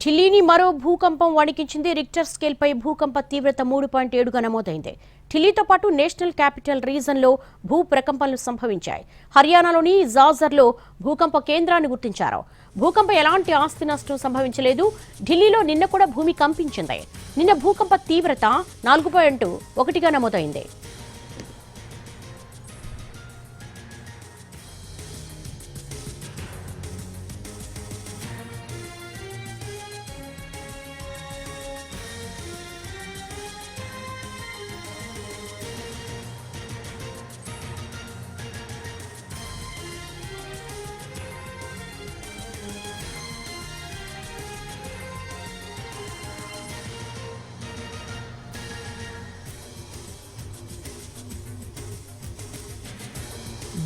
ఢిల్లీని మరో భూకంపం వణికించింది. రిక్టర్ స్కేల్ పై భూకంప తీవ్రత 3.7గా నమోదైంది. ఢిల్లీతో పాటు నేషనల్ క్యాపిటల్ రీజన్లో భూ ప్రకంపనలు సంభవించాయి. హర్యానాలోని జాజర్లో భూకంప కేంద్రాన్ని గుర్తించారు. భూకంపం ఎలాంటి ఆస్తి నష్టం సంభవించలేదు. ఢిల్లీలో నిన్న కూడా భూమి కంపించింది. నిన్న భూకంప తీవ్రత 4.1గా నమోదైంది.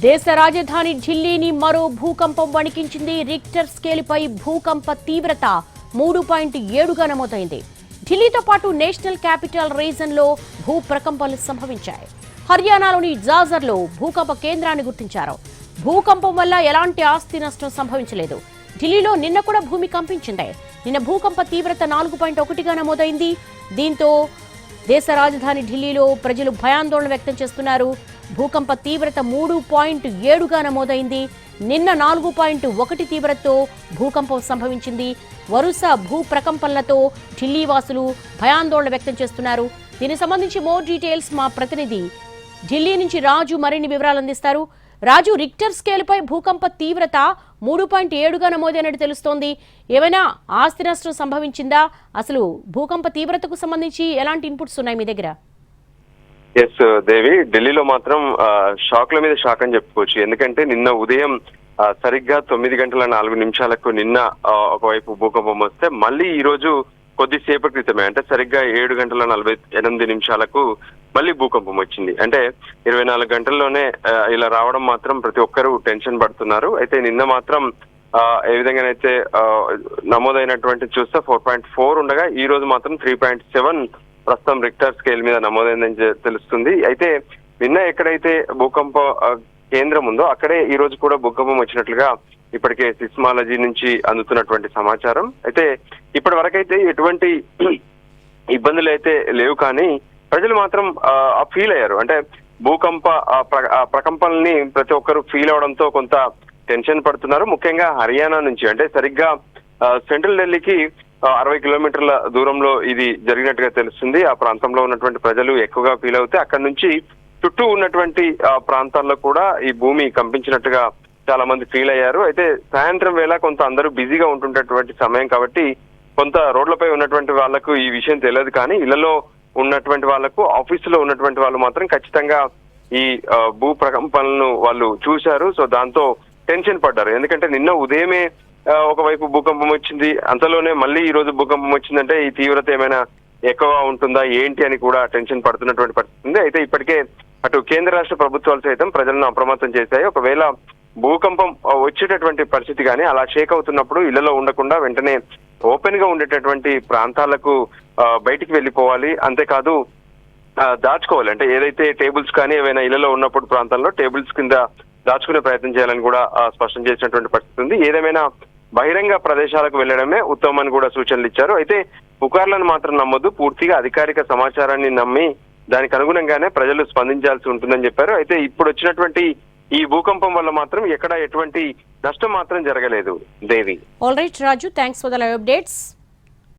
దేశ రాజధాని ఢిల్లీని మరో భూకంపం వణికించింది. రిక్టర్ స్కేల్ పై భూకంప తీవ్రత 3.7గా నమోదైంది. ఢిల్లీతో పాటు నేషనల్ క్యాపిటల్ రీజన్లో భూ ప్రకంపనలు సంభవించాయి. హర్యానాలోని జాజర్లో భూకంప కేంద్రాన్ని గుర్తించారు. భూకంపం వల్ల ఎలాంటి ఆస్తి నష్టం సంభవించలేదు. ఢిల్లీలో నిన్న కూడా భూమి కంపించింది. నిన్న భూకంప తీవ్రత 4.1గా నమోదైంది. దీంతో దేశ రాజధాని ఢిల్లీలో ప్రజలు భయాందోళన వ్యక్తం చేస్తున్నారు. భూకంప తీవ్రత 3.7గా నమోదైంది. నిన్న 4.1 తీవ్రతతో భూకంపం సంభవించింది. వరుస భూ ప్రకంపనలతో ఢిల్లీ వాసులు భయాందోళన వ్యక్తం చేస్తున్నారు. దీనికి సంబంధించి మోర్ డీటెయిల్స్ మా ప్రతినిధి ఢిల్లీ నుంచి రాజు మరిన్ని వివరాలు అందిస్తారు. రాజు, రిక్టర్ స్కేల్ పై భూకంప తీవ్రత 3.7గా నమోదైనట్టు తెలుస్తోంది. ఏమైనా ఆస్తి నష్టం సంభవించిందా? అసలు భూకంప తీవ్రతకు సంబంధించి ఎలాంటి ఇన్పుట్స్ ఉన్నాయి మీ దగ్గర? ఎస్ దేవి, ఢిల్లీలో మాత్రం షాక్ల మీద షాక్ అని చెప్పుకోవచ్చు. ఎందుకంటే నిన్న ఉదయం సరిగ్గా 9:04 నిన్న ఒకవైపు భూకంపం వస్తే మళ్ళీ ఈ రోజు కొద్దిసేపటి క్రితమే అంటే సరిగ్గా 7:48 మళ్ళీ భూకంపం వచ్చింది. అంటే 24 గంటల్లోనే ఇలా రావడం మాత్రం ప్రతి ఒక్కరూ టెన్షన్ పడుతున్నారు. అయితే నిన్న మాత్రం ఏ విధంగానైతే నమోదైనటువంటి చూస్తే 4.4 ఉండగా ఈ రోజు మాత్రం 3.7 ప్రస్తుతం రిక్టర్ స్కేల్ మీద నమోదైందని తెలుస్తుంది. అయితే నిన్న ఎక్కడైతే భూకంప కేంద్రం ఉందో అక్కడే ఈ రోజు కూడా భూకంపం వచ్చినట్లుగా ఇప్పటికే సిస్మాలజీ నుంచి అందుతున్నటువంటి సమాచారం. అయితే ఇప్పటి వరకైతే ఎటువంటి ఇబ్బందులు అయితే లేవు, కానీ ప్రజలు మాత్రం ఫీల్ అయ్యారు. అంటే భూకంప ప్రకంపనల్ని ప్రతి ఒక్కరు ఫీల్ అవడంతో కొంత టెన్షన్ పడుతున్నారు. ముఖ్యంగా హర్యానా నుంచి అంటే సరిగ్గా సెంట్రల్ ఢిల్లీకి 60 కిలోమీటర్ల దూరంలో ఇది జరిగినట్టుగా తెలుస్తుంది. ఆ ప్రాంతంలో ఉన్నటువంటి ప్రజలు ఎక్కువగా ఫీల్ అవుతే అక్కడి నుంచి చుట్టూ ఉన్నటువంటి ప్రాంతాల్లో కూడా ఈ భూమి కంపించినట్టుగా చాలా మంది ఫీల్ అయ్యారు. అయితే సాయంత్రం వేళ కొంత అందరూ బిజీగా ఉంటుండేటువంటి సమయం కాబట్టి కొంత రోడ్లపై ఉన్నటువంటి వాళ్లకు ఈ విషయం తెలియదు, కానీ ఇళ్లలో ఉన్నటువంటి వాళ్లకు, ఆఫీసులో ఉన్నటువంటి వాళ్ళు మాత్రం ఖచ్చితంగా ఈ భూ ప్రకంపనలను వాళ్ళు చూశారు. సో దాంతో టెన్షన్ పడ్డారు. ఎందుకంటే నిన్న ఉదయమే ఒకవైపు భూకంపం వచ్చింది, అంతలోనే మళ్ళీ ఈ రోజు భూకంపం వచ్చిందంటే ఈ తీవ్రత ఏమైనా ఎక్కువగా ఉంటుందా ఏంటి అని కూడా టెన్షన్ పడుతున్నటువంటి పరిస్థితి ఉంది. అయితే ఇప్పటికే అటు కేంద్ర రాష్ట్ర ప్రభుత్వాలు సైతం ప్రజలను అప్రమత్తం చేశాయి. ఒకవేళ భూకంపం వచ్చేటటువంటి పరిస్థితి కానీ అలా షేక్ అవుతున్నప్పుడు ఇళ్లలో ఉండకుండా వెంటనే ఓపెన్ గా ఉండేటటువంటి ప్రాంతాలకు బయటికి వెళ్ళిపోవాలి. అంతేకాదు దాచుకోవాలి. అంటే ఏదైతే టేబుల్స్ కానీ ఏవైనా ఇళ్లలో ఉన్నప్పుడు ప్రాంతాల్లో టేబుల్స్ కింద దాచుకునే ప్రయత్నం చేయాలని కూడా స్పష్టం చేసినటువంటి పరిస్థితి ఉంది. ఏదేమైనా బహిరంగ ప్రదేశాలకు వెళ్లడమే ఉత్తమమని కూడా సూచనలు ఇచ్చారు. అయితే పుకార్లను మాత్రం నమ్మొద్దు, పూర్తిగా అధికారిక సమాచారాన్ని నమ్మి దానికి అనుగుణంగానే ప్రజలు స్పందించాల్సి ఉంటుందని చెప్పారు. అయితే ఇప్పుడు వచ్చినటువంటి ఈ భూకంపం వల్ల మాత్రం ఎక్కడ ఎటువంటి నష్టం మాత్రం జరగలేదు. Devi. All right Raju, thanks for the live updates.